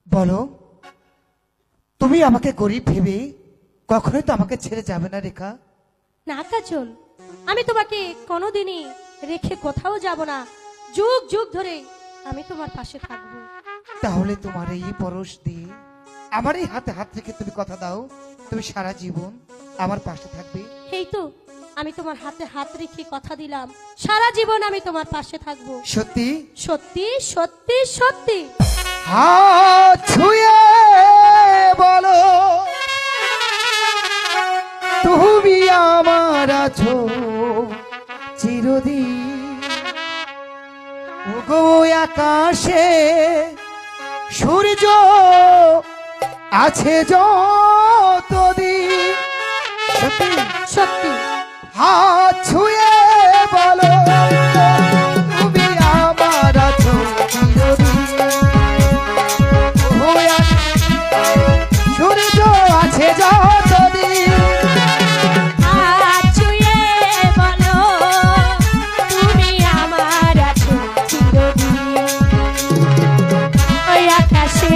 বলো, তুমি আমাকে গরিব ভেবে কখনোই তো আমাকে ছেড়ে যাবে না রেখা? না কাজল, আমি তোমাকে কোনোদিনই রেখে কোথাও যাব না। যুগ যুগ ধরে আমি তোমার পাশে থাকবো। তাহলে তোমার এই পরশ দিয়ে আমার এই হাতে হাত রেখে তুমি কথা দাও, তুমি সারা জীবন আমার পাশে থাকবে। এই তো আমি তোমার হাতে হাত রেখে কথা দিলাম, সারা জীবন আমি তোমার পাশে থাকবো। সত্যি? সত্যি সত্যি সত্যি। হাত ছুঁয়ে বলো, তুমি আমার আছো চিরদিন। ওগো আকাশে সূর্য আছে যতদিন। সত্যি সত্যি। হাত ছুঁয়ে বলো, তুমি আমার আছো চিরদিন। ও সূর্য আছে যতদিন। হাত ছুঁয়ে বলো, তুমি আমার আছো চিরদিন। ওই আকাশে